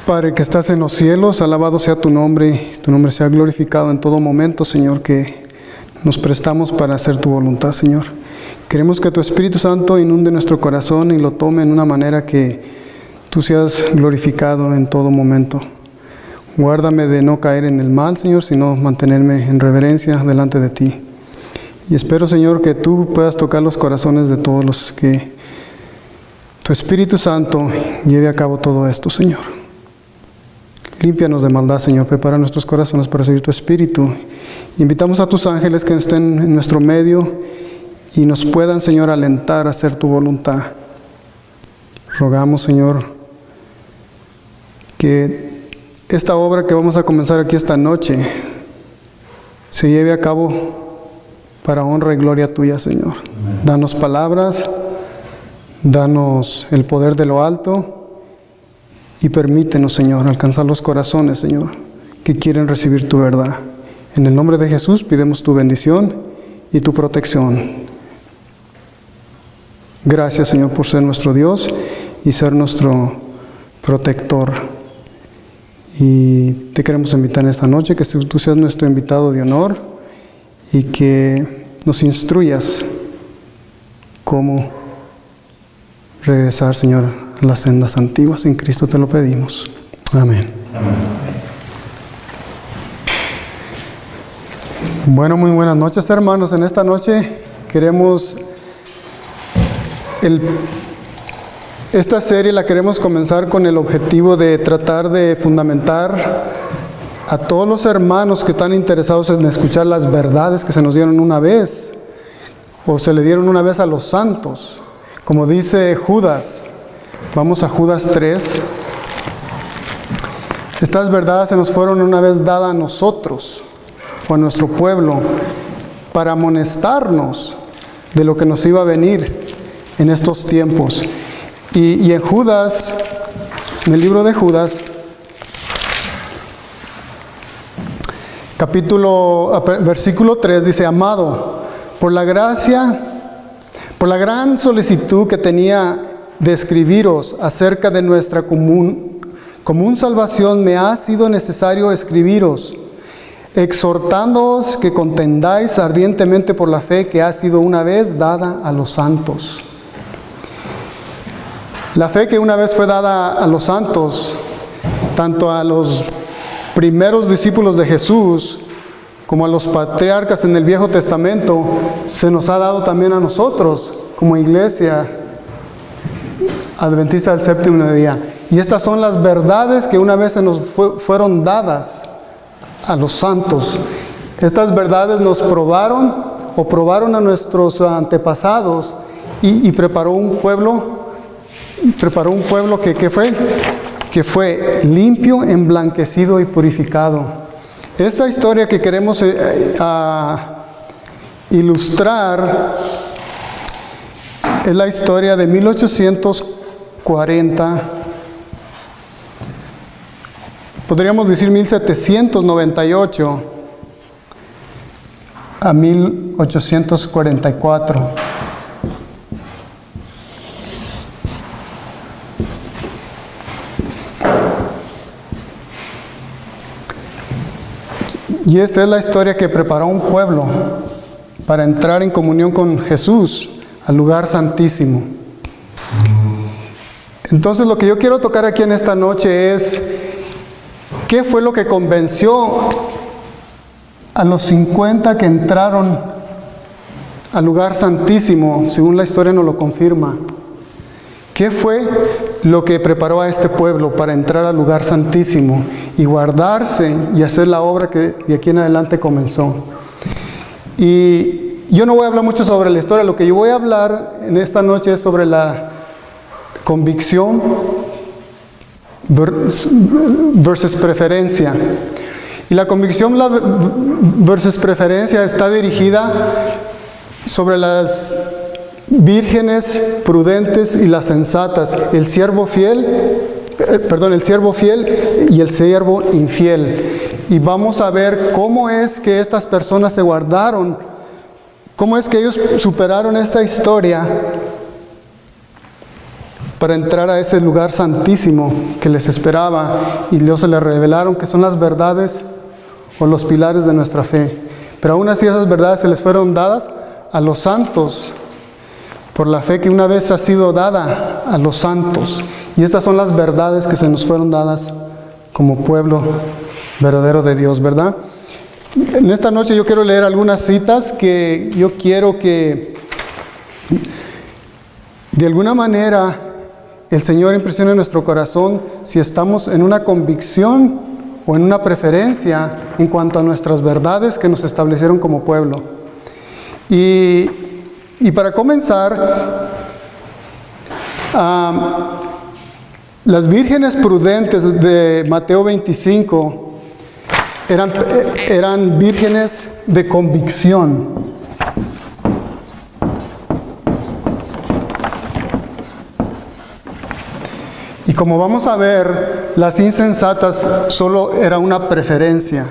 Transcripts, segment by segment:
Padre que estás en los cielos, alabado sea tu nombre sea glorificado en todo momento, Señor, que nos prestamos para hacer tu voluntad, Señor. Queremos que tu Espíritu Santo inunde nuestro corazón y lo tome en una manera que tú seas glorificado en todo momento. Guárdame de no caer en el mal, Señor, sino mantenerme en reverencia delante de ti. Y espero, Señor, que tú puedas tocar los corazones de todos los que tu Espíritu Santo lleve a cabo todo esto, Señor. Límpianos de maldad, Señor. Prepara nuestros corazones para recibir tu Espíritu. Invitamos a tus ángeles que estén en nuestro medio y nos puedan, Señor, alentar a hacer tu voluntad. Rogamos, Señor, que esta obra que vamos a comenzar aquí esta noche se lleve a cabo para honra y gloria tuya, Señor. Danos palabras, danos el poder de lo alto y permítenos, Señor, alcanzar los corazones, Señor, que quieren recibir tu verdad. En el nombre de Jesús pidemos tu bendición y tu protección. Gracias, Señor, por ser nuestro Dios y ser nuestro protector. Y te queremos invitar en esta noche, que tú seas nuestro invitado de honor y que nos instruyas cómo regresar, Señor, a las sendas antiguas. En Cristo te lo pedimos. Amén. Bueno, muy buenas noches, hermanos. En esta noche queremos esta serie la queremos comenzar con el objetivo de tratar de fundamentar a todos los hermanos que están interesados en escuchar las verdades que se nos dieron una vez, o se le dieron una vez a los santos. Como dice Judas, vamos a Judas 3. Estas verdades se nos fueron una vez dadas a nosotros, o a nuestro pueblo, para amonestarnos de lo que nos iba a venir en estos tiempos. Y en Judas, en el libro de Judas, versículo 3 dice: Amado, por la gran solicitud que tenía de escribiros acerca de nuestra común salvación, me ha sido necesario escribiros, exhortándoos que contendáis ardientemente por la fe que ha sido una vez dada a los santos. La fe que una vez fue dada a los santos, tanto a los primeros discípulos de Jesús como a los patriarcas en el Viejo Testamento, se nos ha dado también a nosotros como iglesia adventista del séptimo día. Y estas son las verdades que una vez se nos fueron dadas a los santos. Estas verdades nos probaron a nuestros antepasados y preparó un pueblo que fue limpio, emblanquecido y purificado. Esta historia que queremos ilustrar es la historia de 1840, podríamos decir 1798 a 1844. Y esta es la historia que preparó un pueblo para entrar en comunión con Jesús al lugar santísimo. Entonces, lo que yo quiero tocar aquí en esta noche es ¿qué fue lo que convenció a los 50 que entraron al lugar santísimo? Según la historia nos lo confirma. ¿Qué fue lo que preparó a este pueblo para entrar al lugar santísimo y guardarse y hacer la obra que de aquí en adelante comenzó? Y yo no voy a hablar mucho sobre la historia. Lo que yo voy a hablar en esta noche es sobre la convicción versus preferencia. Y la convicción versus preferencia está dirigida sobre las vírgenes prudentes y las sensatas, el siervo fiel y el siervo infiel. Y vamos a ver cómo es que estas personas se guardaron, cómo es que ellos superaron esta historia para entrar a ese lugar santísimo que les esperaba, y Dios se les revelaron que son las verdades o los pilares de nuestra fe. Pero aún así esas verdades se les fueron dadas a los santos, por la fe que una vez ha sido dada a los santos. Y estas son las verdades que se nos fueron dadas como pueblo verdadero de Dios, ¿verdad? En esta noche yo quiero leer algunas citas que yo quiero que de alguna manera el Señor impresione en nuestro corazón si estamos en una convicción o en una preferencia en cuanto a nuestras verdades que nos establecieron como pueblo. Y para comenzar, las vírgenes prudentes de Mateo 25 eran vírgenes de convicción. Y como vamos a ver, las insensatas solo era una preferencia.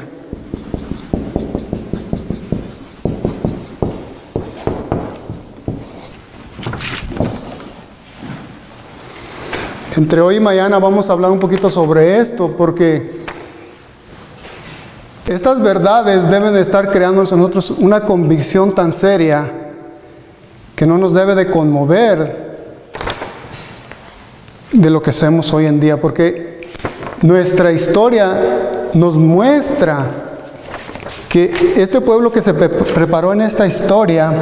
Entre hoy y mañana vamos a hablar un poquito sobre esto, porque estas verdades deben de estar creando en nosotros una convicción tan seria que no nos debe de conmover de lo que hacemos hoy en día, porque nuestra historia nos muestra que este pueblo que se preparó en esta historia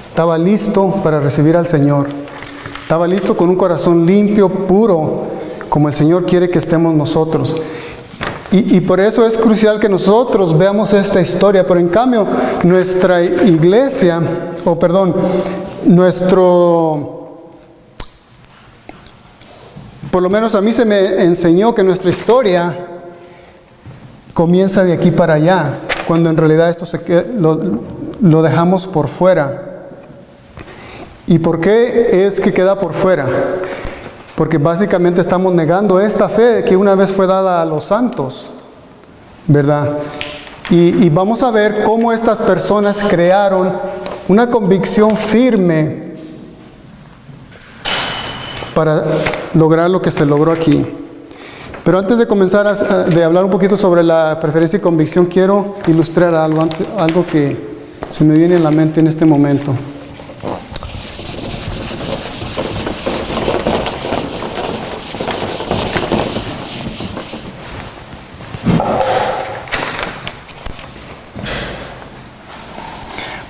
estaba listo para recibir al Señor. Estaba listo con un corazón limpio, puro, como el Señor quiere que estemos nosotros. Y por eso es crucial que nosotros veamos esta historia. Pero en cambio, nuestra iglesia, por lo menos a mí se me enseñó que nuestra historia comienza de aquí para allá, cuando en realidad esto lo dejamos por fuera. ¿Y por qué es que queda por fuera? Porque básicamente estamos negando esta fe que una vez fue dada a los santos, ¿verdad? Y vamos a ver cómo estas personas crearon una convicción firme para lograr lo que se logró aquí. Pero antes de comenzar de hablar un poquito sobre la preferencia y convicción, quiero ilustrar algo que se me viene en la mente en este momento.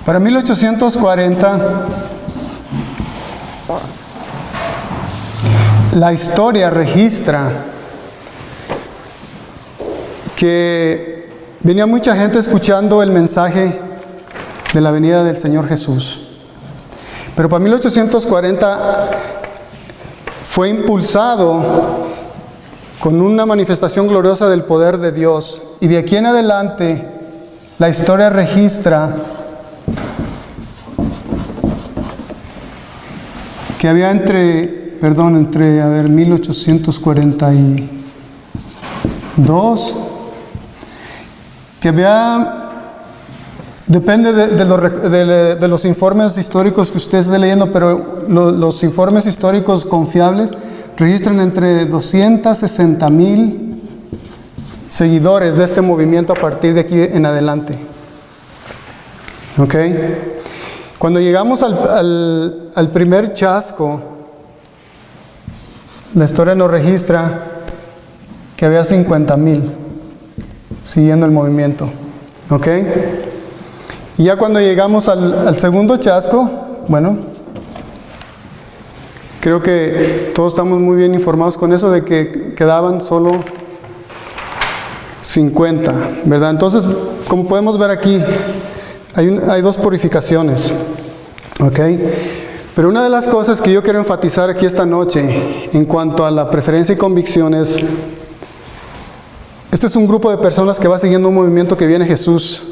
Para 1840, la historia registra que venía mucha gente escuchando el mensaje de la venida del Señor Jesús. Pero para 1840 fue impulsado con una manifestación gloriosa del poder de Dios. Y de aquí en adelante, la historia registra que había entre 1842, que había, depende de los informes históricos que usted esté leyendo, pero los informes históricos confiables registran entre 260,000 seguidores de este movimiento a partir de aquí en adelante. ¿Ok? Cuando llegamos al primer chasco, la historia nos registra que había 50,000 siguiendo el movimiento. ¿Ok? Y ya cuando llegamos al segundo chasco, bueno, creo que todos estamos muy bien informados con eso de que quedaban solo 50, ¿verdad? Entonces, como podemos ver aquí, hay dos purificaciones, ¿ok? Pero una de las cosas que yo quiero enfatizar aquí esta noche en cuanto a la preferencia y convicciones, este es un grupo de personas que va siguiendo un movimiento que viene Jesús,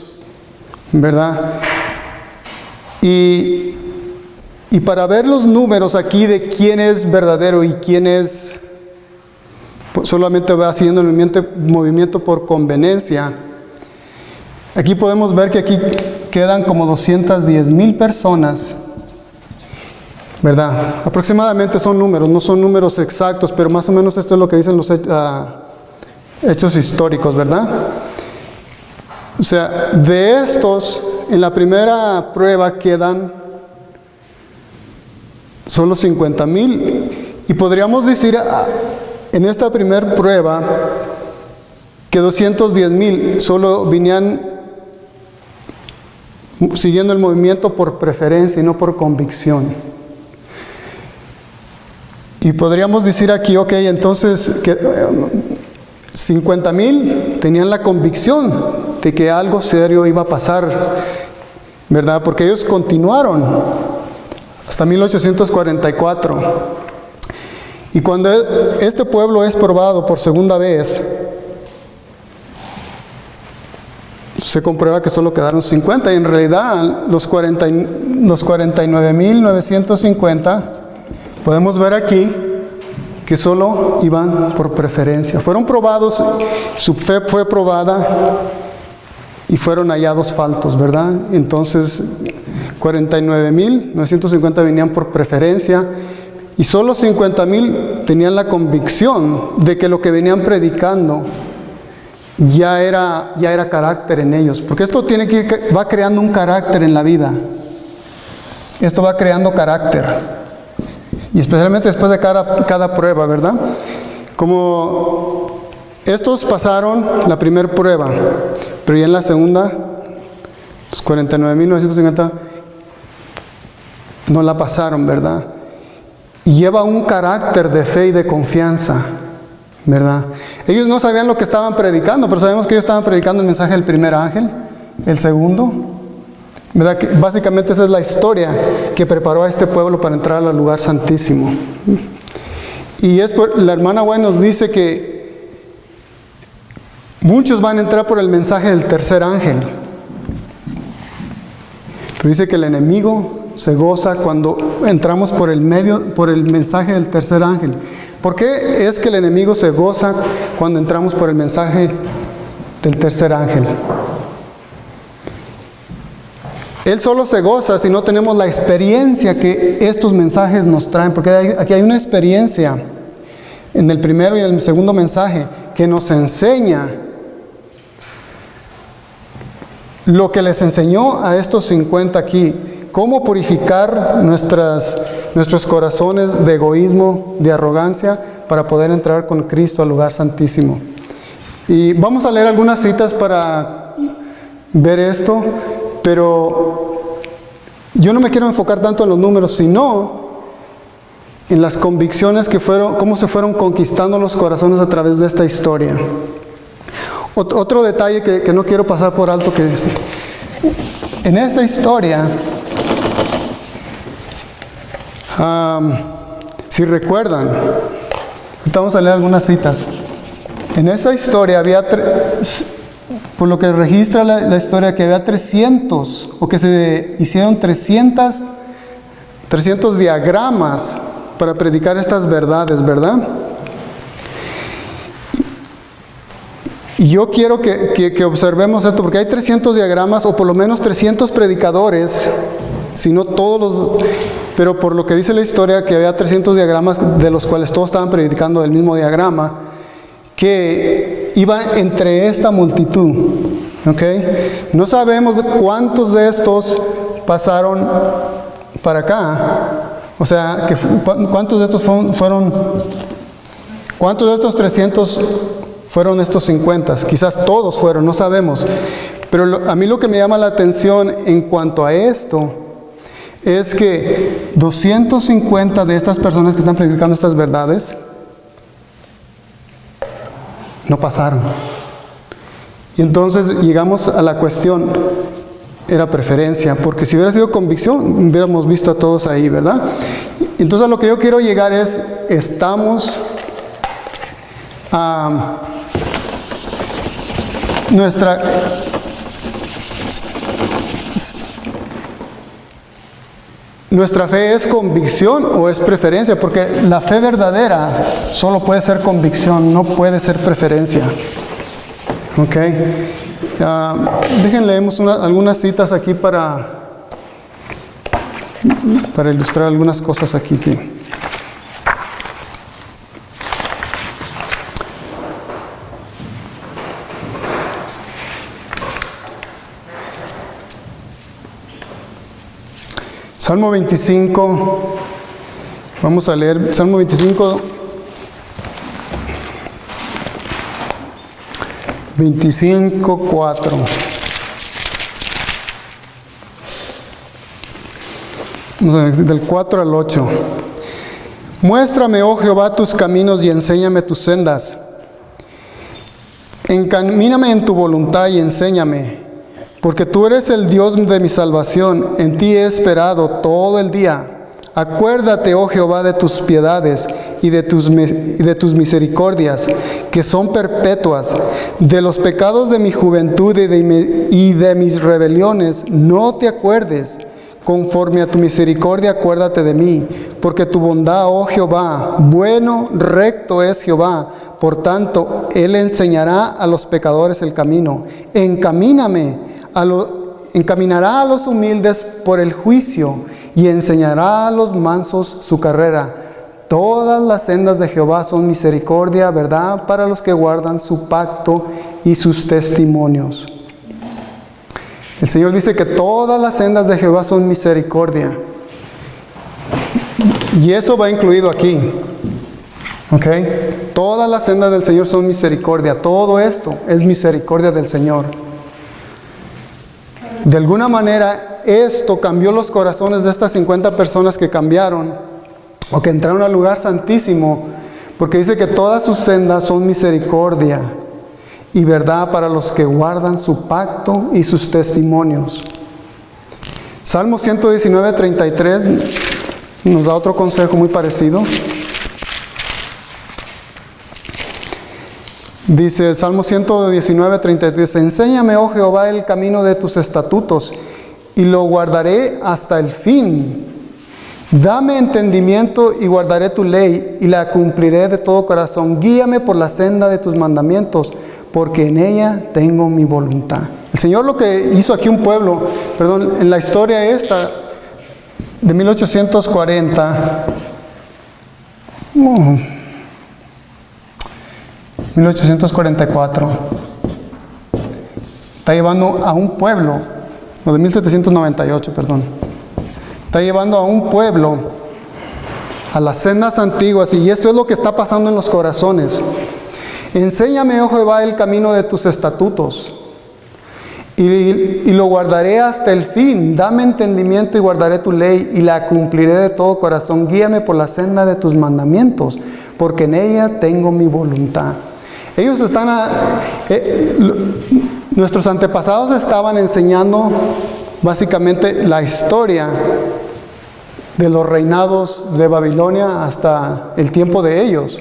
¿verdad? Y para ver los números aquí de quién es verdadero y quién es solamente va siguiendo el movimiento por conveniencia, aquí podemos ver que aquí quedan como 210,000 personas ¿verdad? Aproximadamente son números, no son números exactos, pero más o menos esto es lo que dicen los hechos históricos, ¿verdad? O sea, de estos, en la primera prueba quedan solo 50,000, y podríamos decir en esta primera prueba que 210,000 solo venían siguiendo el movimiento por preferencia y no por convicción. Y podríamos decir aquí, ok, entonces que 50,000 tenían la convicción de que algo serio iba a pasar, ¿verdad? Porque ellos continuaron hasta 1844. Y cuando este pueblo es probado por segunda vez, se comprueba que solo quedaron 50, y en realidad los 49,950 podemos ver aquí que solo iban por preferencia. Fueron probados, su fe fue probada y fueron hallados faltos, ¿verdad? Entonces 49,950 venían por preferencia y solo 50,000 tenían la convicción de que lo que venían predicando ya era carácter en ellos, porque esto va creando un carácter en la vida. Esto va creando carácter, y especialmente después de cada prueba, ¿verdad? Como estos pasaron la primera prueba, pero ya en la segunda, los 49,950 no la pasaron, ¿verdad? Y lleva un carácter de fe y de confianza, ¿verdad? Ellos no sabían lo que estaban predicando, pero sabemos que ellos estaban predicando el mensaje del primer ángel, el segundo, ¿verdad? Que básicamente esa es la historia que preparó a este pueblo para entrar al lugar santísimo. Y la hermana White nos dice que muchos van a entrar por el mensaje del tercer ángel, pero dice que el enemigo se goza cuando entramos por el mensaje del tercer ángel. ¿Por qué es que el enemigo se goza cuando entramos por el mensaje del tercer ángel? Él solo se goza si no tenemos la experiencia que estos mensajes nos traen, porque aquí hay una experiencia en el primero y el segundo mensaje que nos enseña lo que les enseñó a estos 50 aquí. Cómo purificar nuestros corazones de egoísmo, de arrogancia, para poder entrar con Cristo al lugar santísimo. Y vamos a leer algunas citas para ver esto, pero yo no me quiero enfocar tanto en los números, sino en las convicciones cómo se fueron conquistando los corazones a través de esta historia. Otro detalle que no quiero pasar por alto, que es, en esta historia, si recuerdan, vamos a leer algunas citas. En esa historia había, por lo que registra la historia, que había 300, o que se hicieron 300 diagramas para predicar estas verdades, ¿verdad? Y yo quiero que observemos esto, porque hay 300 diagramas, o por lo menos 300 predicadores, si no todos los... Pero por lo que dice la historia, que había 300 diagramas, de los cuales todos estaban predicando del mismo diagrama, que iban entre esta multitud, ¿ok? No sabemos cuántos de estos pasaron para acá, o sea, cuántos de estos cuántos de estos 300 fueron estos 50, quizás todos fueron, no sabemos. Pero a mí lo que me llama la atención en cuanto a esto es que 250 de estas personas que están predicando estas verdades no pasaron. Y entonces llegamos a la cuestión, era preferencia, porque si hubiera sido convicción, hubiéramos visto a todos ahí, ¿verdad? Entonces a lo que yo quiero llegar es, estamos a ¿Nuestra fe es convicción o es preferencia? Porque la fe verdadera solo puede ser convicción, no puede ser preferencia. ¿Ok? Leemos algunas citas aquí para para ilustrar algunas cosas aquí que... Salmo 25, vamos a leer Salmo 25, 25:4. Vamos a ver, del 4 al 8. Muéstrame, oh Jehová, tus caminos y enséñame tus sendas. Encamíname en tu voluntad y enséñame. Porque tú eres el Dios de mi salvación, en ti he esperado todo el día. Acuérdate, oh Jehová, de tus piedades y de tus misericordias, que son perpetuas. De los pecados de mi juventud y de mis rebeliones, no te acuerdes. Conforme a tu misericordia, acuérdate de mí. Porque tu bondad, oh Jehová, bueno, recto es Jehová. Por tanto, Él enseñará a los pecadores el camino. Encaminará a los humildes por el juicio y enseñará a los mansos su carrera. Todas las sendas de Jehová son misericordia, verdad, para los que guardan su pacto y sus testimonios. El Señor dice que todas las sendas de Jehová son misericordia. Y eso va incluido aquí. ¿Ok? Todas las sendas del Señor son misericordia. Todo esto es misericordia del Señor. De alguna manera, esto cambió los corazones de estas 50 personas que cambiaron o que entraron al lugar santísimo, porque dice que todas sus sendas son misericordia y verdad para los que guardan su pacto y sus testimonios. Salmo 119:33 nos da otro consejo muy parecido. Dice Salmo 119:33, enséñame, oh Jehová, el camino de tus estatutos, y lo guardaré hasta el fin. Dame entendimiento y guardaré tu ley, y la cumpliré de todo corazón. Guíame por la senda de tus mandamientos, porque en ella tengo mi voluntad. El Señor lo que hizo aquí un pueblo, en la historia esta de 1840, 1844, está llevando a un pueblo, o de 1798, está llevando a un pueblo a las sendas antiguas, y esto es lo que está pasando en los corazones. Enséñame, oh Jehová, el camino de tus estatutos, y lo guardaré hasta el fin. Dame entendimiento y guardaré tu ley, y la cumpliré de todo corazón. Guíame por la senda de tus mandamientos, porque en ella tengo mi voluntad. Ellos nuestros antepasados estaban enseñando básicamente la historia de los reinados de Babilonia hasta el tiempo de ellos.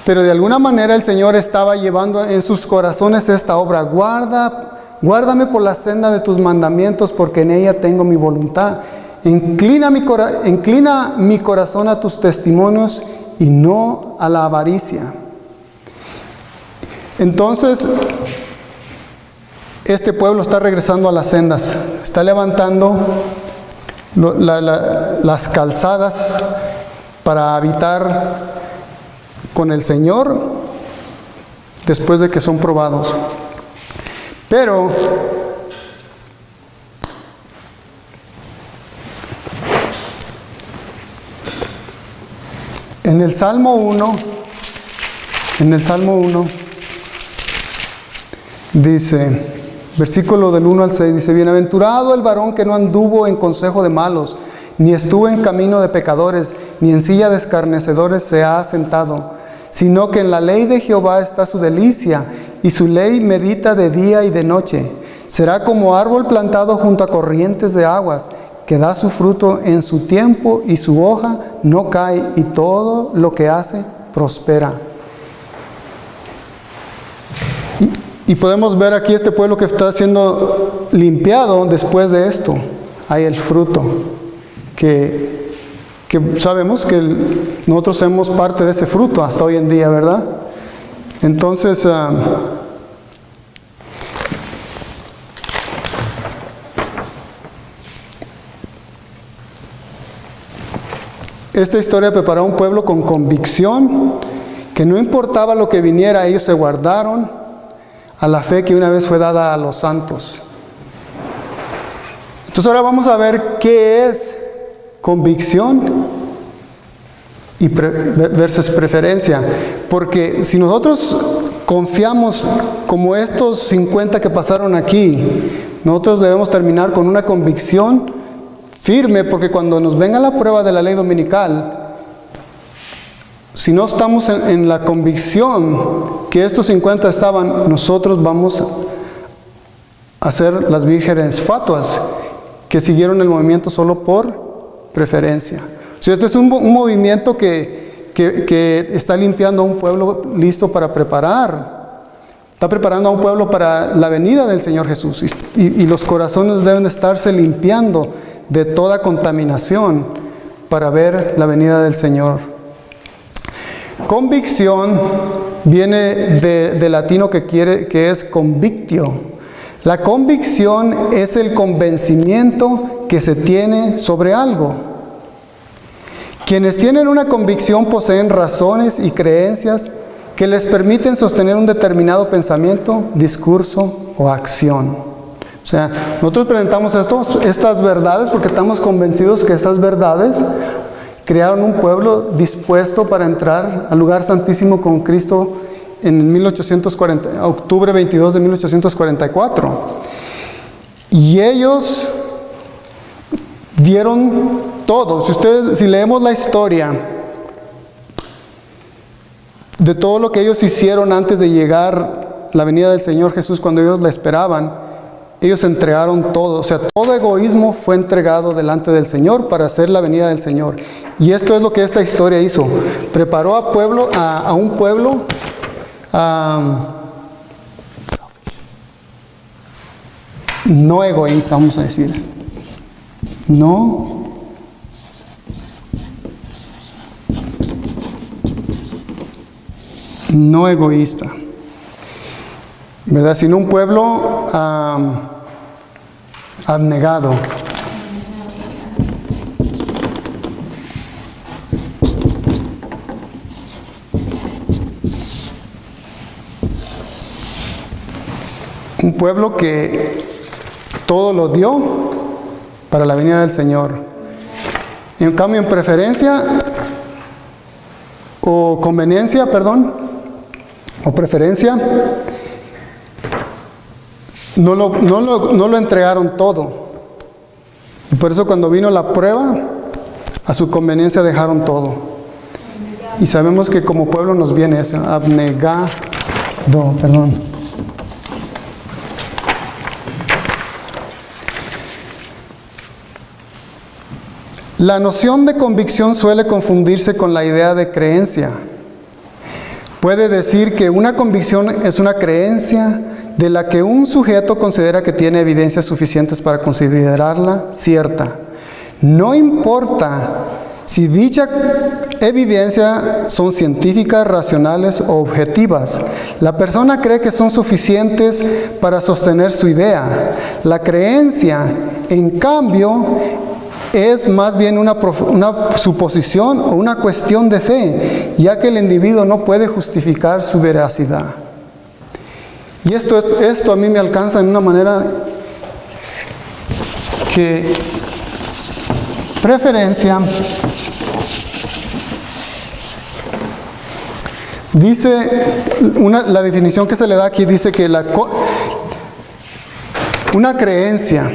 Pero de alguna manera el Señor estaba llevando en sus corazones esta obra. Guárdame por la senda de tus mandamientos, porque en ella tengo mi voluntad. Inclina mi corazón a tus testimonios y no a la avaricia. Entonces, este pueblo está regresando a las sendas, está levantando las calzadas para habitar con el Señor después de que son probados. Pero en el Salmo 1 dice, versículo del 1 al 6, dice, bienaventurado el varón que no anduvo en consejo de malos, ni estuvo en camino de pecadores, ni en silla de escarnecedores se ha sentado, sino que en la ley de Jehová está su delicia, y su ley medita de día y de noche. Será como árbol plantado junto a corrientes de aguas, que da su fruto en su tiempo, y su hoja no cae, y todo lo que hace prospera. Y podemos ver aquí este pueblo que está siendo limpiado después de esto. Hay el fruto, que sabemos que nosotros somos parte de ese fruto hasta hoy en día, ¿verdad? Entonces, Esta historia preparó a un pueblo con convicción, que no importaba lo que viniera, ellos se guardaron a la fe que una vez fue dada a los santos. Entonces ahora vamos a ver qué es convicción versus preferencia. Porque si nosotros confiamos como estos 50 que pasaron aquí, nosotros debemos terminar con una convicción firme, porque cuando nos venga la prueba de la ley dominical, si no estamos en la convicción que estos 50 estaban, nosotros vamos a ser las vírgenes fatuas que siguieron el movimiento solo por preferencia. O sea, este es un movimiento que está limpiando a un pueblo listo para preparar. Está preparando a un pueblo para la venida del Señor Jesús. Y los corazones deben estarse limpiando de toda contaminación para ver la venida del Señor. Convicción viene del latino que es convictio. La convicción es el convencimiento que se tiene sobre algo. Quienes tienen una convicción poseen razones y creencias que les permiten sostener un determinado pensamiento, discurso o acción. O sea, nosotros presentamos estas verdades porque estamos convencidos que estas verdades crearon un pueblo dispuesto para entrar al lugar santísimo con Cristo en octubre 22 de 1844. Y ellos dieron todo. Si leemos la historia de todo lo que ellos hicieron antes de llegar la venida del Señor Jesús, cuando ellos la esperaban, ellos entregaron todo. O sea, todo egoísmo fue entregado delante del Señor para hacer la venida del Señor. Y esto es lo que esta historia hizo. Preparó a un pueblo no egoísta, vamos a decir. No egoísta, ¿verdad? Sino un pueblo abnegado. Un pueblo que todo lo dio para la venida del Señor. En cambio, en preferencia o conveniencia, o preferencia, no lo entregaron todo. Y por eso cuando vino la prueba, a su conveniencia dejaron todo. Y sabemos que como pueblo nos viene eso, abnegado, La noción de convicción suele confundirse con la idea de creencia. Puede decir que una convicción es una creencia de la que un sujeto considera que tiene evidencias suficientes para considerarla cierta. No importa si dicha evidencia son científicas, racionales o objetivas. La persona cree que son suficientes para sostener su idea. La creencia, en cambio, es más bien una suposición o una cuestión de fe, ya que el individuo no puede justificar su veracidad. Y esto a mí me alcanza en una manera que preferencia dice, la definición que se le da aquí dice que una creencia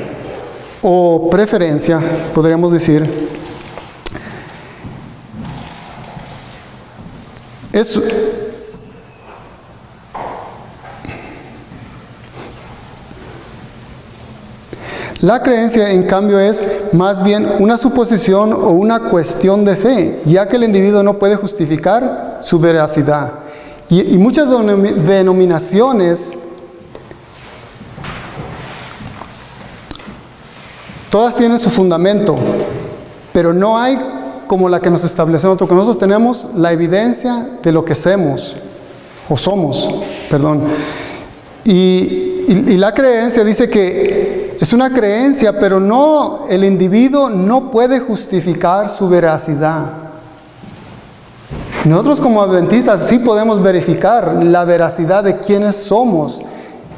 o preferencia, podríamos decir, es la creencia, en cambio, es más bien una suposición o una cuestión de fe, ya que el individuo no puede justificar su veracidad. Y muchas denominaciones, todas tienen su fundamento, pero no hay como la que nos establece nosotros, que nosotros tenemos la evidencia de lo que somos. Y la creencia dice que es una creencia, pero el individuo no puede justificar su veracidad. Nosotros como adventistas sí podemos verificar la veracidad de quiénes somos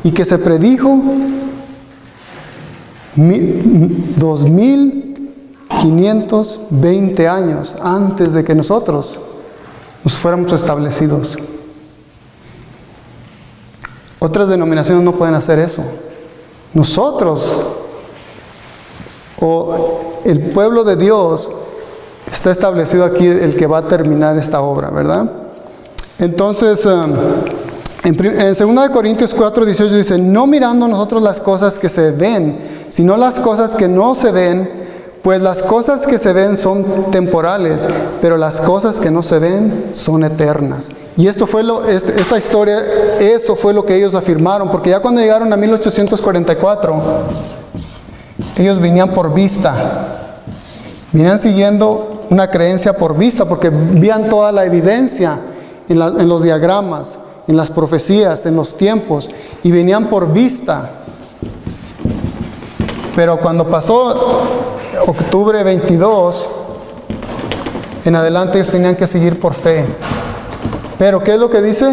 y que se predijo 2520 años antes de que nosotros nos fuéramos establecidos. Otras denominaciones no pueden hacer eso. Nosotros, o el pueblo de Dios, está establecido aquí el que va a terminar esta obra, ¿verdad? Entonces, en 2 Corintios 4:18 dice, no mirando nosotros las cosas que se ven, sino las cosas que no se ven, pues las cosas que se ven son temporales, pero las cosas que no se ven son eternas. Y esto fue esta historia, eso fue lo que ellos afirmaron, porque ya cuando llegaron a 1844, ellos venían por vista, venían siguiendo una creencia por vista, porque veían toda la evidencia en los diagramas, en las profecías, en los tiempos, y venían por vista. Pero cuando pasó octubre 22, en adelante ellos tenían que seguir por fe. Pero ¿qué es lo que dice?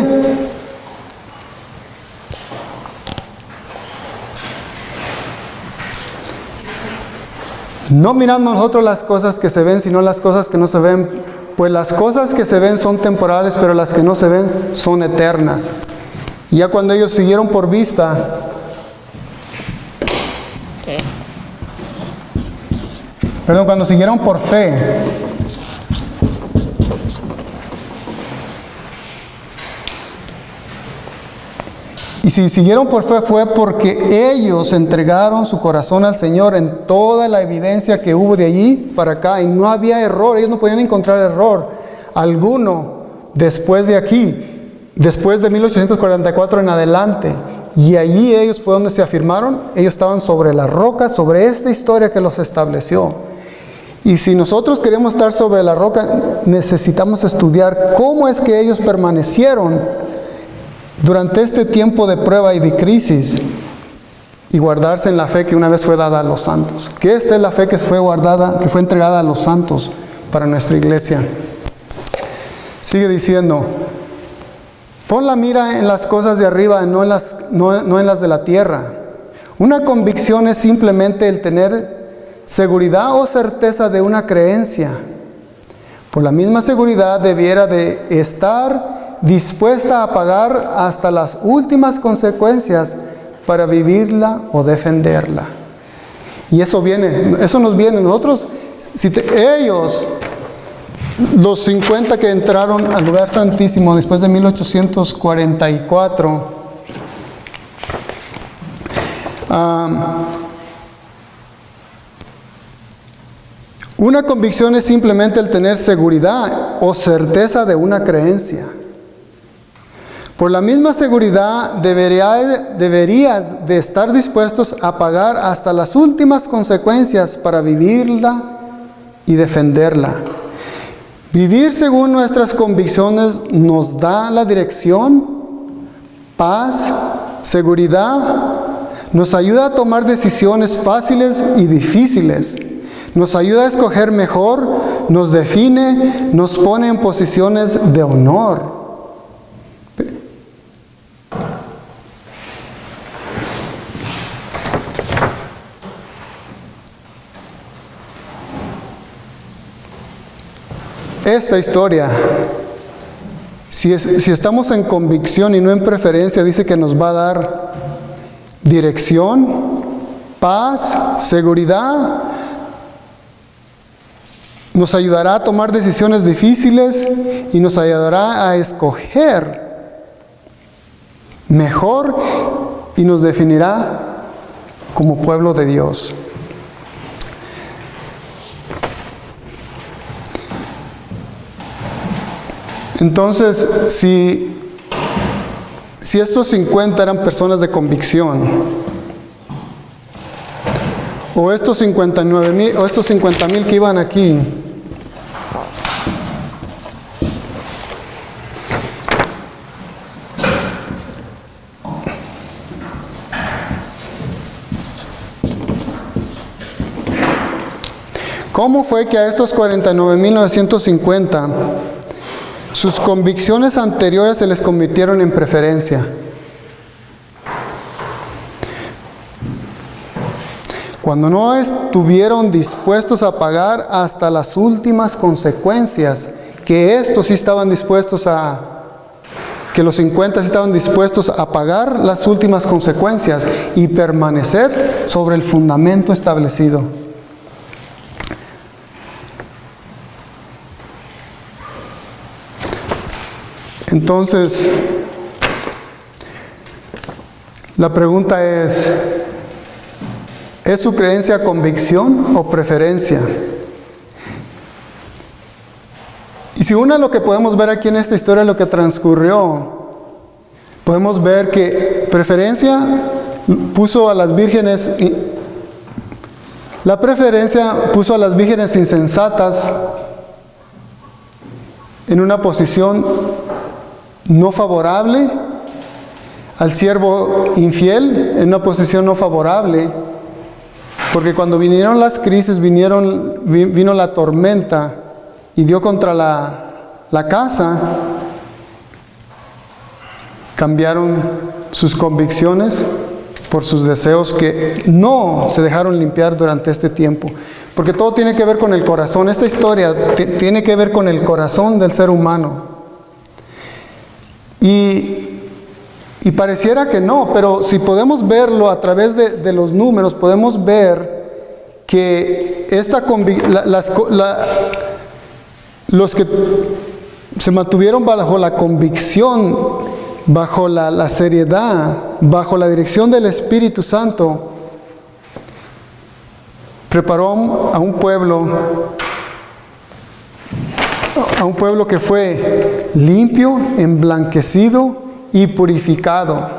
No mirando nosotros las cosas que se ven, sino las cosas que no se ven, pues las cosas que se ven son temporales, pero las que no se ven son eternas. Y ya cuando ellos siguieron por vista, cuando siguieron por fe, y si siguieron por fe fue porque ellos entregaron su corazón al Señor en toda la evidencia que hubo de allí para acá. Y no había error, ellos no podían encontrar error alguno después de aquí, después de 1844 en adelante. Y allí ellos fue donde se afirmaron, ellos estaban sobre la roca, sobre esta historia que los estableció. Y si nosotros queremos estar sobre la roca, necesitamos estudiar cómo es que ellos permanecieron durante este tiempo de prueba y de crisis y guardarse en la fe que una vez fue dada a los santos. Que esta es la fe que fue guardada, que fue entregada a los santos para nuestra iglesia. Sigue diciendo, pon la mira en las cosas de arriba, no en las de la tierra. Una convicción es simplemente el tener seguridad o certeza de una creencia. Por la misma seguridad debiera de estar dispuesta a pagar hasta las últimas consecuencias para vivirla o defenderla. Y eso nos viene. Nosotros, ellos, los 50 que entraron al lugar santísimo después de 1844, una convicción es simplemente el tener seguridad o certeza de una creencia. Por la misma seguridad deberías de estar dispuestos a pagar hasta las últimas consecuencias para vivirla y defenderla. Vivir según nuestras convicciones nos da la dirección, paz, seguridad, nos ayuda a tomar decisiones fáciles y difíciles, nos ayuda a escoger mejor, nos define, nos pone en posiciones de honor. Esta historia, si estamos en convicción y no en preferencia, dice que nos va a dar dirección, paz, seguridad, nos ayudará a tomar decisiones difíciles y nos ayudará a escoger mejor y nos definirá como pueblo de Dios. Entonces, si estos 50 eran personas de convicción, o estos 59,000 o estos 50,000 que iban aquí, ¿cómo fue que a estos 49,950 Sus convicciones anteriores se les convirtieron en preferencia. Cuando no estuvieron dispuestos a pagar hasta las últimas consecuencias, que estos sí estaban dispuestos que los 50 sí estaban dispuestos a pagar las últimas consecuencias y permanecer sobre el fundamento establecido. Entonces, la pregunta ¿es su creencia convicción o preferencia? Y si uno lo que podemos ver aquí en esta historia, lo que transcurrió, podemos ver que preferencia puso a las vírgenes, la preferencia puso a las vírgenes insensatas en una posición no favorable, al siervo infiel en una posición no favorable, porque cuando vinieron las crisis, vino la tormenta y dio contra la casa, cambiaron sus convicciones por sus deseos que no se dejaron limpiar durante este tiempo. Porque todo tiene que ver con el corazón. Esta historia tiene que ver con el corazón del ser humano. Y pareciera que no, pero si podemos verlo a través de los números, podemos ver que los que se mantuvieron bajo la convicción, bajo la seriedad, bajo la dirección del Espíritu Santo, preparó a un pueblo que fue limpio, emblanquecido y purificado.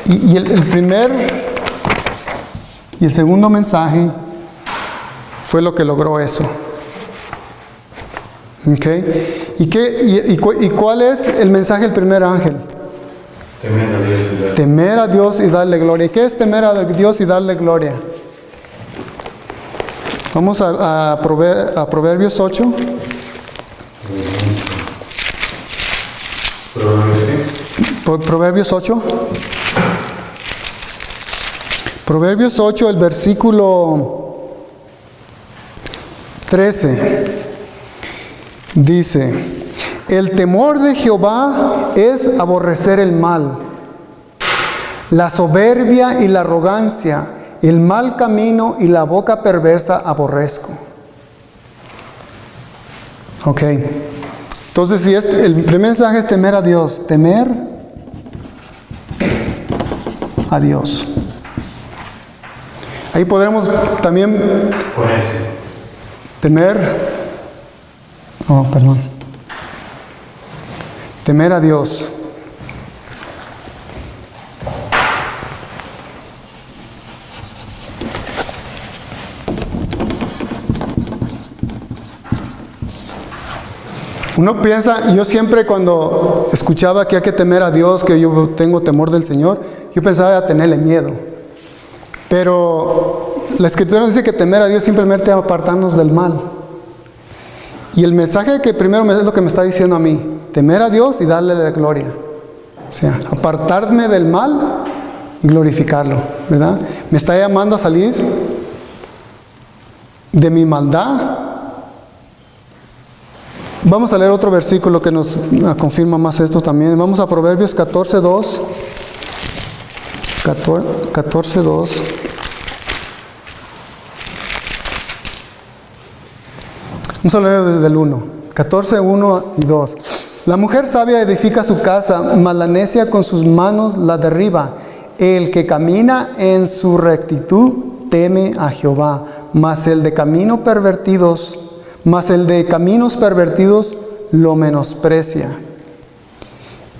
Y el primer y el segundo mensaje fue lo que logró eso. ¿Okay? ¿Y cuál es el mensaje del primer ángel? Temer a Dios y darle gloria. ¿Y qué es temer a Dios y darle gloria? Vamos a Proverbios 8. Proverbios 8. Proverbios 8, el versículo 13. Dice: el temor de Jehová es aborrecer el mal, la soberbia y la arrogancia, el mal camino y la boca perversa aborrezco. Ok. Entonces, si el primer mensaje es temer a Dios, temer a Dios. Ahí podremos también temer a Dios. Uno piensa, yo siempre cuando escuchaba que hay que temer a Dios, que yo tengo temor del Señor, yo pensaba a tenerle miedo. Pero la Escritura nos dice que temer a Dios simplemente es apartarnos del mal. Y el mensaje que primero es lo que me está diciendo a mí: temer a Dios y darle la gloria. O sea, apartarme del mal y glorificarlo, ¿verdad? Me está llamando a salir de mi maldad. Vamos a leer otro versículo que nos confirma más esto también. Vamos a Proverbios 14:2. 14:2. Vamos a leer desde el 1. 14:1 y 2. La mujer sabia edifica su casa, mas la necia con sus manos la derriba. El que camina en su rectitud teme a Jehová, mas el de caminos pervertidos lo menosprecia.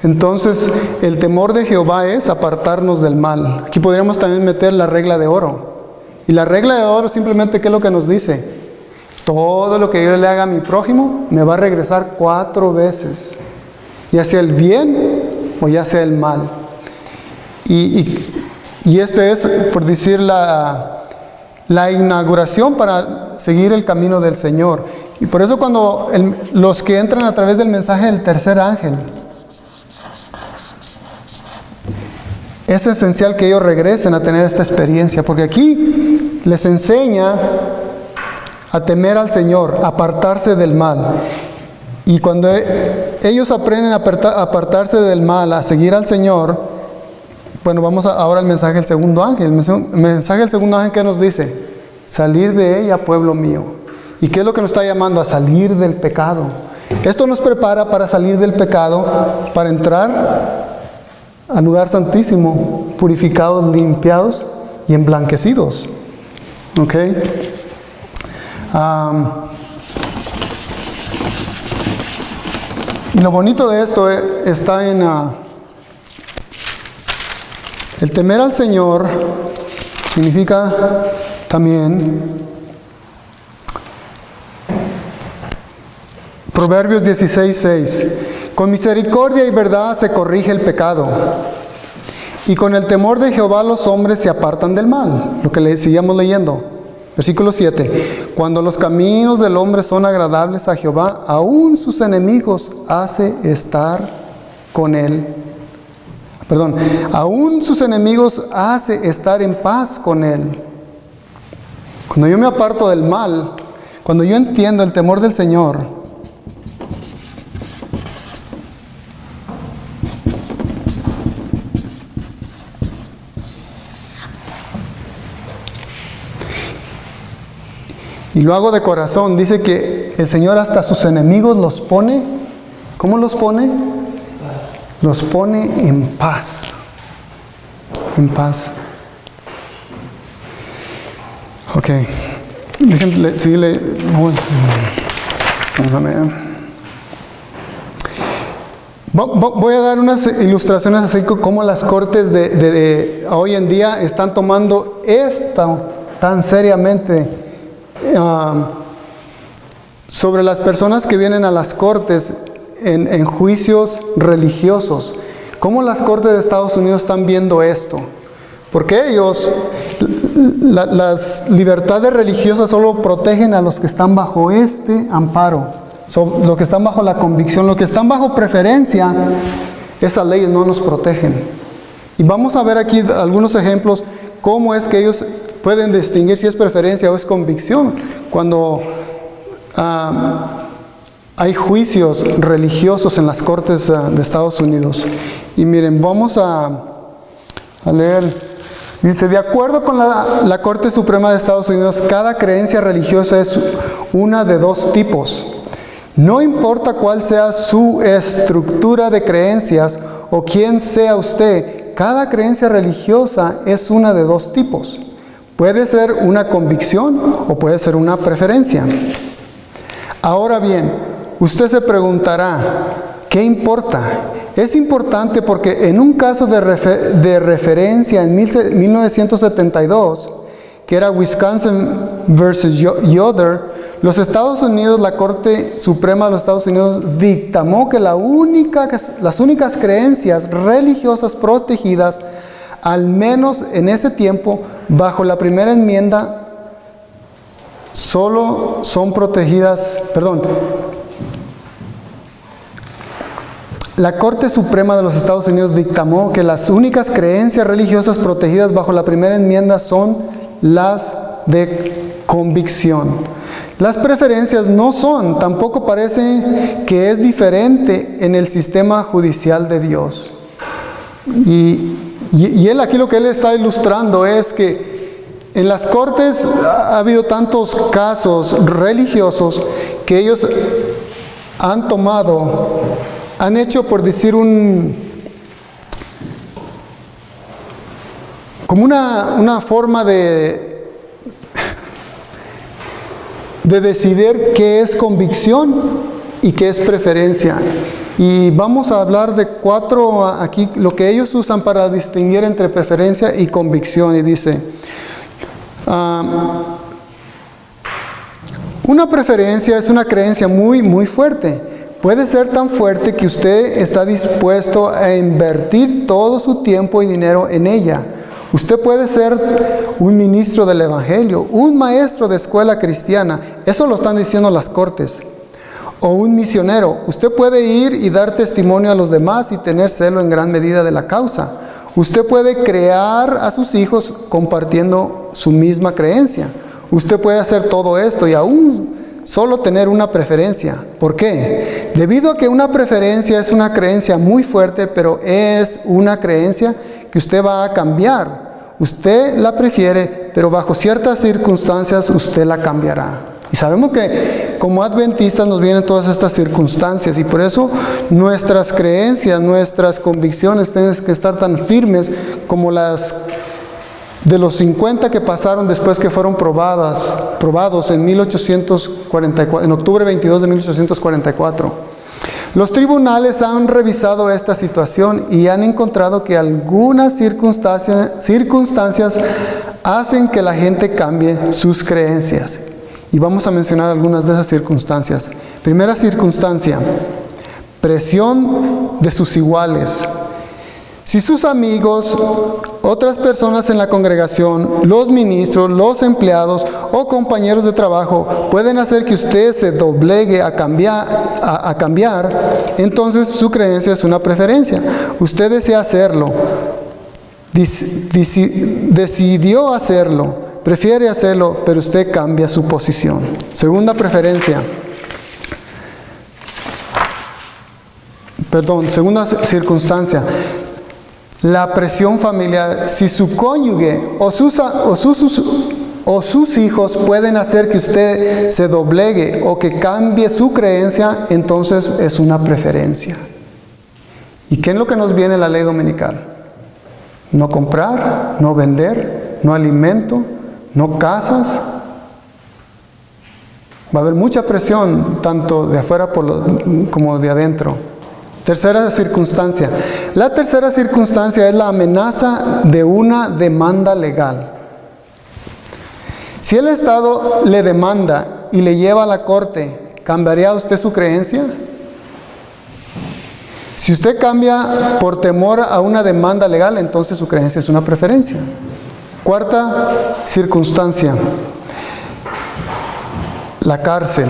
Entonces, el temor de Jehová es apartarnos del mal. Aquí podríamos también meter la regla de oro. Y la regla de oro simplemente, ¿qué es lo que nos dice? Todo lo que yo le haga a mi prójimo me va a regresar 4 veces. Ya sea el bien o ya sea el mal. Y este es, por decir, la inauguración para seguir el camino del Señor. Y por eso cuando los que entran a través del mensaje del tercer ángel, es esencial que ellos regresen a tener esta experiencia, porque aquí les enseña a temer al Señor, a apartarse del mal. Y cuando ellos aprenden a apartarse del mal, a seguir al Señor, bueno, vamos ahora al mensaje del segundo ángel. El mensaje del segundo ángel, ¿qué nos dice? Salir de ella, pueblo mío. ¿Y qué es lo que nos está llamando? A salir del pecado. Esto nos prepara para salir del pecado, para entrar al lugar santísimo, purificados, limpiados y emblanquecidos. ¿Ok? Y lo bonito de esto está en el temer al Señor. Significa también Proverbios 16:6. Con misericordia y verdad se corrige el pecado, y con el temor de Jehová los hombres se apartan del mal. Lo que le sigamos leyendo. Versículo 7. Cuando los caminos del hombre son agradables a Jehová, aún sus enemigos hace estar con él. Aún sus enemigos hace estar en paz con él. Cuando yo me aparto del mal, cuando yo entiendo el temor del Señor, y lo hago de corazón, dice que el Señor hasta sus enemigos los pone, ¿cómo los pone? Los pone en paz. En paz. Ok. Déjenme seguirle. Voy a dar unas ilustraciones así como las cortes de hoy en día están tomando esto tan seriamente. Sobre las personas que vienen a las cortes en juicios religiosos. ¿Cómo las cortes de Estados Unidos están viendo esto? Porque ellos, las libertades religiosas solo protegen a los que están bajo este amparo, los que están bajo la convicción, los que están bajo preferencia. Esas leyes no nos protegen. Y vamos a ver aquí algunos ejemplos cómo es que ellos pueden distinguir si es preferencia o es convicción cuando hay juicios religiosos en las cortes de Estados Unidos. Y miren, vamos a leer. Dice, de acuerdo con la Corte Suprema de Estados Unidos, cada creencia religiosa es una de dos tipos. No importa cuál sea su estructura de creencias o quién sea usted, cada creencia religiosa es una de dos tipos. Puede ser una convicción o puede ser una preferencia. Ahora bien, usted se preguntará, ¿qué importa? Es importante porque en un caso de referencia en 1972, que era Wisconsin versus Yoder, los Estados Unidos, la Corte Suprema de los Estados Unidos dictamó que las únicas creencias religiosas protegidas, al menos en ese tiempo, bajo la primera enmienda, solo son protegidas, la Corte Suprema de los Estados Unidos dictamó que las únicas creencias religiosas protegidas bajo la primera enmienda son las de convicción. Las preferencias no son, tampoco parece que es diferente en el sistema judicial de Dios. Y él aquí lo que él está ilustrando es que en las cortes ha habido tantos casos religiosos que ellos han hecho, por decir, como una forma de decidir qué es convicción y qué es preferencia. Y vamos a hablar de 4 aquí, lo que ellos usan para distinguir entre preferencia y convicción. Y dice, una preferencia es una creencia muy, muy fuerte. Puede ser tan fuerte que usted está dispuesto a invertir todo su tiempo y dinero en ella. Usted puede ser un ministro del Evangelio, un maestro de escuela cristiana. Eso lo están diciendo las cortes. O un misionero. Usted puede ir y dar testimonio a los demás y tener celo en gran medida de la causa. Usted puede crear a sus hijos compartiendo su misma creencia. Usted puede hacer todo esto y aún solo tener una preferencia. ¿Por qué? Debido a que una preferencia es una creencia muy fuerte, pero es una creencia que usted va a cambiar. Usted la prefiere, pero bajo ciertas circunstancias usted la cambiará. Y sabemos que como adventistas nos vienen todas estas circunstancias y por eso nuestras creencias, nuestras convicciones tienen que estar tan firmes como las de los 50 que pasaron después que fueron probados en 1844, en octubre 22 de 1844. Los tribunales han revisado esta situación y han encontrado que algunas circunstancias hacen que la gente cambie sus creencias. Y vamos a mencionar algunas de esas circunstancias. Primera circunstancia, presión de sus iguales. Si sus amigos, otras personas en la congregación, los ministros, los empleados o compañeros de trabajo pueden hacer que usted se doblegue a cambiar, entonces su creencia es una preferencia. Usted desea hacerlo, decidió hacerlo, prefiere hacerlo, pero usted cambia su posición. Segunda circunstancia, la presión familiar. Si su cónyuge o sus hijos pueden hacer que usted se doblegue o que cambie su creencia, entonces es una preferencia. ¿Y qué es lo que nos viene en la ley dominical? No comprar, no vender, no alimento, no casas. Va a haber mucha presión, tanto de afuera como de adentro. Tercera circunstancia. La tercera circunstancia es la amenaza de una demanda legal. Si el Estado le demanda y le lleva a la corte, ¿cambiaría usted su creencia? Si usted cambia por temor a una demanda legal, entonces su creencia es una preferencia. Cuarta circunstancia, la cárcel.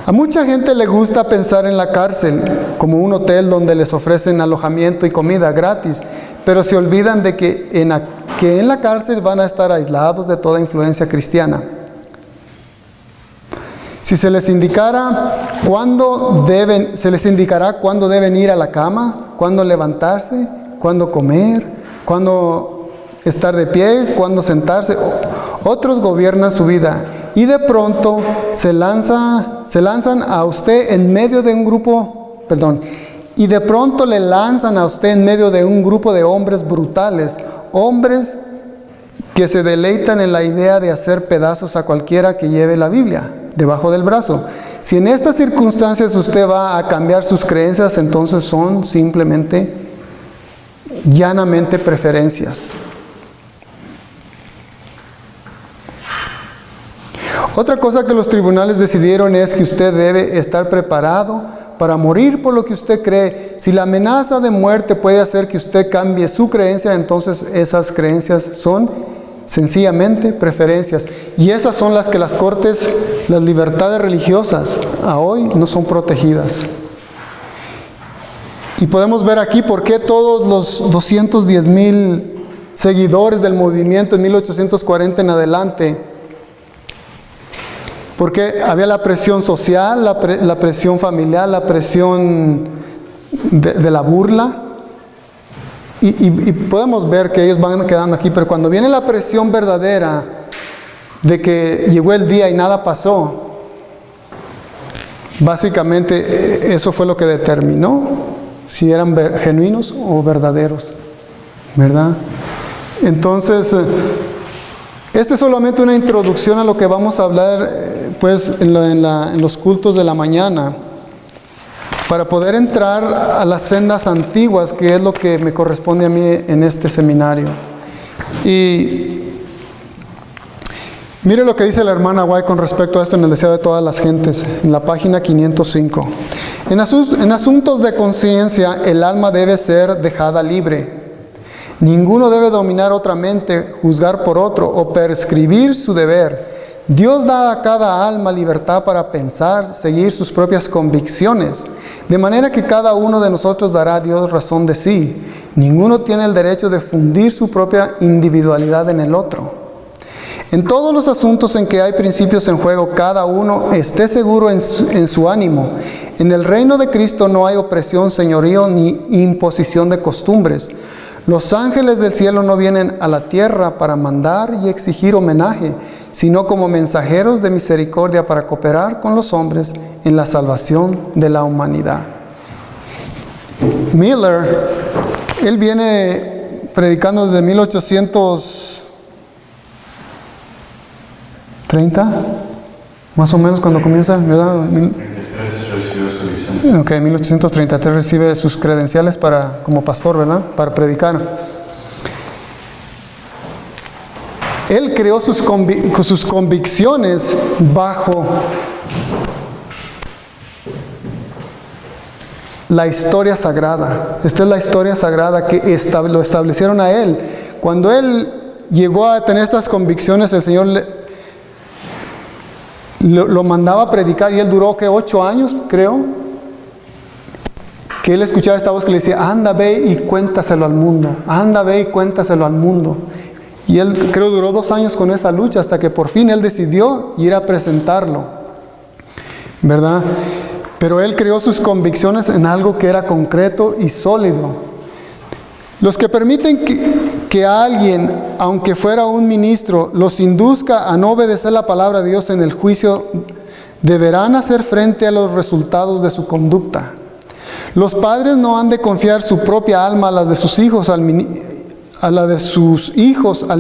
A mucha gente le gusta pensar en la cárcel como un hotel donde les ofrecen alojamiento y comida gratis, pero se olvidan de que en la cárcel van a estar aislados de toda influencia cristiana. Si se les indicará cuándo deben ir a la cama, cuándo levantarse, cuándo comer, cuándo estar de pie, cuándo sentarse. Otros gobiernan su vida y de pronto se lanzan a usted en medio de un grupo, y de pronto le lanzan a usted en medio de un grupo de hombres brutales, hombres que se deleitan en la idea de hacer pedazos a cualquiera que lleve la Biblia debajo del brazo. Si en estas circunstancias usted va a cambiar sus creencias, entonces son simplemente, llanamente preferencias. Otra cosa que los tribunales decidieron es que usted debe estar preparado para morir por lo que usted cree. Si la amenaza de muerte puede hacer que usted cambie su creencia, entonces esas creencias son sencillamente preferencias. Y esas son las que las cortes, las libertades religiosas, a hoy no son protegidas. Y podemos ver aquí por qué todos los 210,000 seguidores del movimiento en 1840 en adelante, porque había la presión social, la presión familiar, la presión de la burla. Y podemos ver que ellos van quedando aquí, pero cuando viene la presión verdadera de que llegó el día y nada pasó, básicamente eso fue lo que determinó si eran genuinos o verdaderos, ¿verdad? Entonces, esta es solamente una introducción a lo que vamos a hablar pues en los cultos de la mañana, para poder entrar a las sendas antiguas, que es lo que me corresponde a mí en este seminario. Y mire lo que dice la hermana White con respecto a esto en el Deseo de todas las gentes, en la página 505. En asuntos de conciencia, el alma debe ser dejada libre. Ninguno debe dominar otra mente, juzgar por otro o prescribir su deber. Dios da a cada alma libertad para pensar, seguir sus propias convicciones, de manera que cada uno de nosotros dará a Dios razón de sí. Ninguno tiene el derecho de fundir su propia individualidad en el otro. En todos los asuntos en que hay principios en juego, cada uno esté seguro en su ánimo. En el reino de Cristo no hay opresión, señorío, ni imposición de costumbres. Los ángeles del cielo no vienen a la tierra para mandar y exigir homenaje, sino como mensajeros de misericordia para cooperar con los hombres en la salvación de la humanidad. Miller, él viene predicando desde 1830, más o menos cuando comienza, ¿verdad? 1833 recibe sus credenciales como pastor, ¿verdad? Para predicar. Él creó sus convicciones bajo la historia sagrada. Esta es la historia sagrada que lo establecieron a él. Cuando él llegó a tener estas convicciones, el Señor lo mandaba a predicar y él duró, 8 años, creo. Que él escuchaba esta voz que le decía, anda, ve y cuéntaselo al mundo. Anda, ve y cuéntaselo al mundo. Y él, creo, duró 2 años con esa lucha hasta que por fin él decidió ir a presentarlo. ¿Verdad? Pero él creó sus convicciones en algo que era concreto y sólido. Los que permiten que alguien, aunque fuera un ministro, los induzca a no obedecer la palabra de Dios en el juicio, deberán hacer frente a los resultados de su conducta. Los padres no han de confiar su propia alma a la de sus hijos al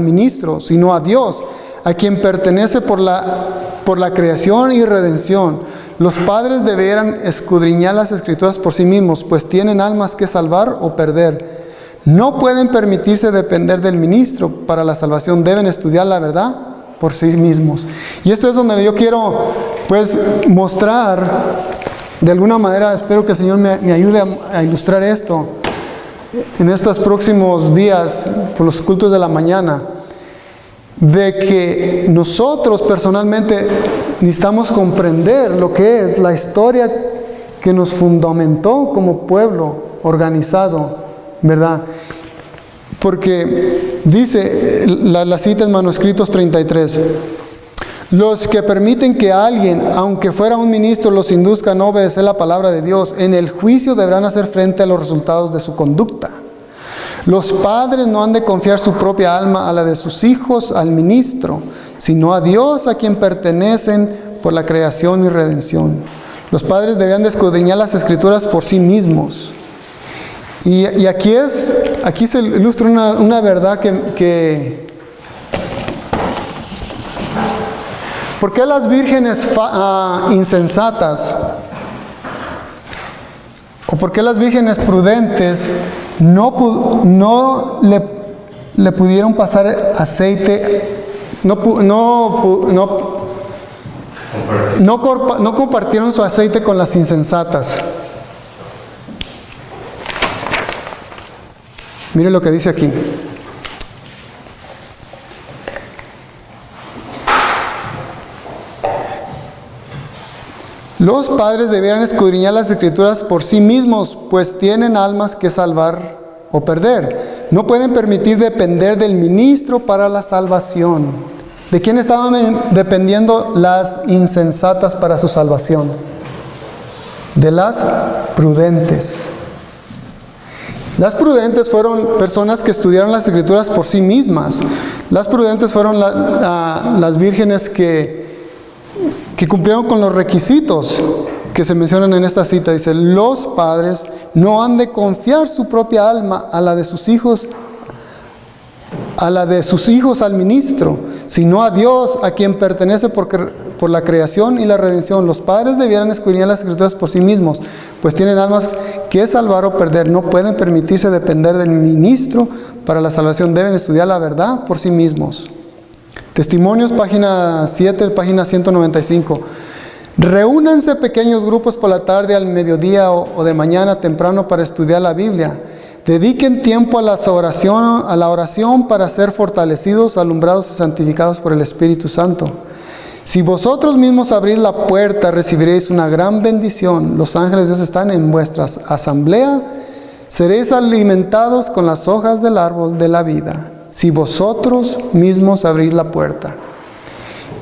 ministro, sino a Dios, a quien pertenece por la creación y redención. Los padres deberán escudriñar las Escrituras por sí mismos, pues tienen almas que salvar o perder. No pueden permitirse depender del ministro para la salvación, deben estudiar la verdad por sí mismos. Y esto es donde yo quiero, mostrar. De alguna manera, espero que el Señor me ayude a ilustrar esto en estos próximos días, por los cultos de la mañana, de que nosotros personalmente necesitamos comprender lo que es la historia que nos fundamentó como pueblo organizado, ¿verdad? Porque dice la cita en Manuscritos 33. Los que permiten que alguien, aunque fuera un ministro, los induzca a no obedecer la palabra de Dios, en el juicio deberán hacer frente a los resultados de su conducta. Los padres no han de confiar su propia alma a la de sus hijos al ministro, sino a Dios, a quien pertenecen por la creación y redención. Los padres deberían de escudriñar las Escrituras por sí mismos. Y aquí se ilustra una verdad que ¿por qué las vírgenes insensatas o por qué las vírgenes prudentes no le pudieron pasar aceite, no compartieron su aceite con las insensatas? Mire lo que dice aquí. Los padres debieran escudriñar las Escrituras por sí mismos, pues tienen almas que salvar o perder. No pueden permitir depender del ministro para la salvación. ¿De quién estaban dependiendo las insensatas para su salvación? De las prudentes. Las prudentes fueron personas que estudiaron las Escrituras por sí mismas. Las prudentes fueron las vírgenes que cumplieron con los requisitos que se mencionan en esta cita. Dice, los padres no han de confiar su propia alma a la de sus hijos al ministro, sino a Dios, a quien pertenece por la creación y la redención. Los padres debieran escudriñar las Escrituras por sí mismos, pues tienen almas que salvar o perder. No pueden permitirse depender del ministro para la salvación, deben estudiar la verdad por sí mismos. Testimonios, página 7, página 195. Reúnanse pequeños grupos por la tarde, al mediodía o de mañana temprano para estudiar la Biblia. Dediquen tiempo a la oración para ser fortalecidos, alumbrados y santificados por el Espíritu Santo. Si vosotros mismos abrís la puerta, recibiréis una gran bendición. Los ángeles de Dios están en vuestra asamblea. Seréis alimentados con las hojas del árbol de la vida. Si vosotros mismos abrís la puerta.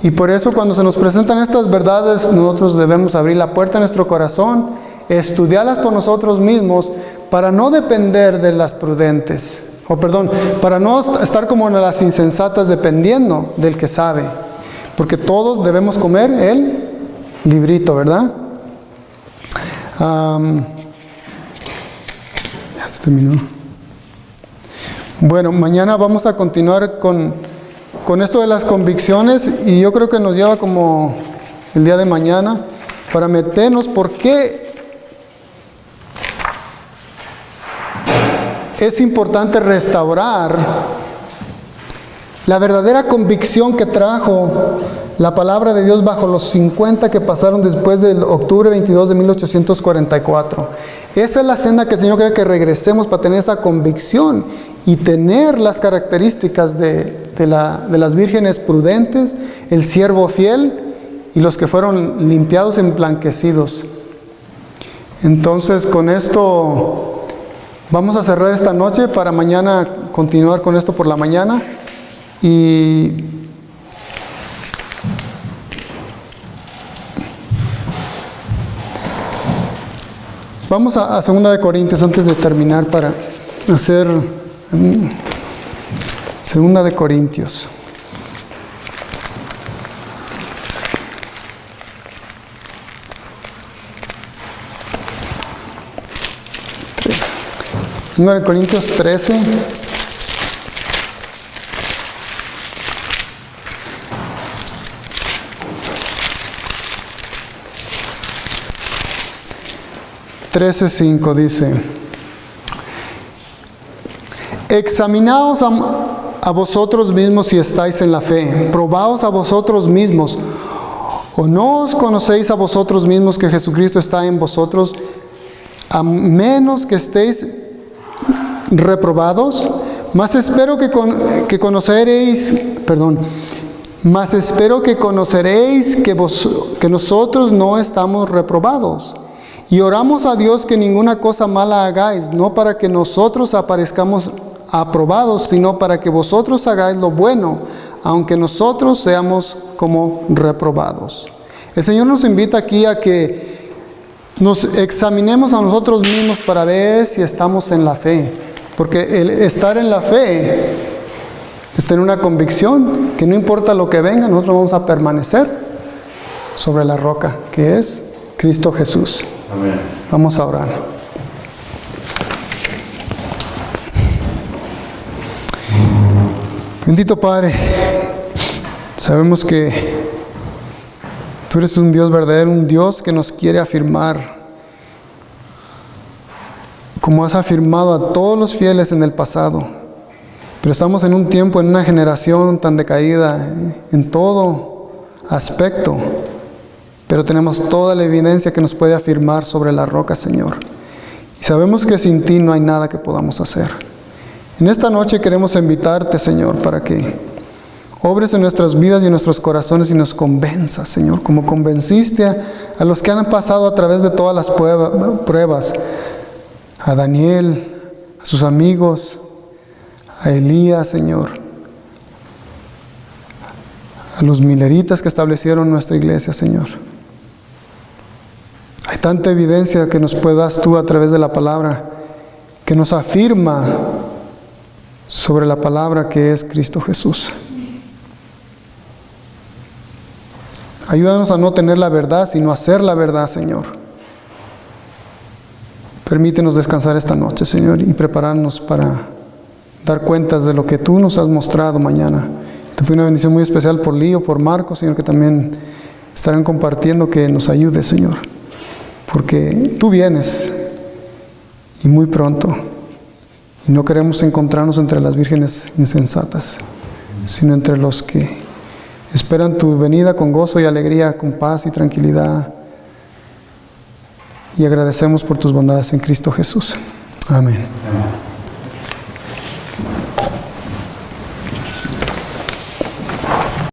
Y por eso cuando se nos presentan estas verdades, nosotros debemos abrir la puerta de nuestro corazón, estudiarlas por nosotros mismos, para no depender de las prudentes. Para no estar como en las insensatas dependiendo del que sabe. Porque todos debemos comer el librito, ¿verdad? Ya se terminó. Bueno, mañana vamos a continuar con esto de las convicciones, y yo creo que nos lleva como el día de mañana para meternos por qué es importante restaurar la verdadera convicción que trajo la palabra de Dios bajo los 50 que pasaron después del octubre 22 de 1844. Esa es la senda que el Señor quiere que regresemos para tener esa convicción y tener las características de las vírgenes prudentes, el siervo fiel y los que fueron limpiados, emblanquecidos. Entonces, con esto vamos a cerrar esta noche para mañana continuar con esto por la mañana. Y vamos a 2 de Corintios antes de terminar para hacer 2 de Corintios. De Corintios 13. (13:5) dice: examinaos a vosotros mismos si estáis en la fe, probaos a vosotros mismos, o no os conocéis a vosotros mismos que Jesucristo está en vosotros, a menos que estéis reprobados. Mas espero que conoceréis que nosotros no estamos reprobados. Y oramos a Dios que ninguna cosa mala hagáis, no para que nosotros aparezcamos aprobados, sino para que vosotros hagáis lo bueno, aunque nosotros seamos como reprobados. El Señor nos invita aquí a que nos examinemos a nosotros mismos para ver si estamos en la fe. Porque el estar en la fe es tener una convicción que no importa lo que venga, nosotros vamos a permanecer sobre la roca, que es Cristo Jesús. Amén. Vamos a orar. Bendito Padre, sabemos que Tú eres un Dios verdadero, un Dios que nos quiere afirmar, como has afirmado a todos los fieles en el pasado. Pero estamos en un tiempo, en una generación tan decaída en todo aspecto, pero tenemos toda la evidencia que nos puede afirmar sobre la roca, Señor. Y sabemos que sin ti no hay nada que podamos hacer. En esta noche queremos invitarte, Señor, para que obres en nuestras vidas y en nuestros corazones y nos convenzas, Señor, como convenciste a los que han pasado a través de todas las pruebas, a Daniel, a sus amigos, a Elías, Señor, a los mileritas que establecieron nuestra iglesia, Señor. Hay tanta evidencia que nos puedas tú a través de la palabra, que nos afirma sobre la palabra que es Cristo Jesús. Ayúdanos a no tener la verdad, sino a hacer la verdad, Señor. Permítenos descansar esta noche, Señor, y prepararnos para dar cuentas de lo que tú nos has mostrado mañana. Te pido una bendición muy especial por Lío, por Marcos, Señor, que también estarán compartiendo, que nos ayude, Señor. Porque tú vienes, y muy pronto, y no queremos encontrarnos entre las vírgenes insensatas, sino entre los que esperan tu venida con gozo y alegría, con paz y tranquilidad. Y agradecemos por tus bondades en Cristo Jesús. Amén.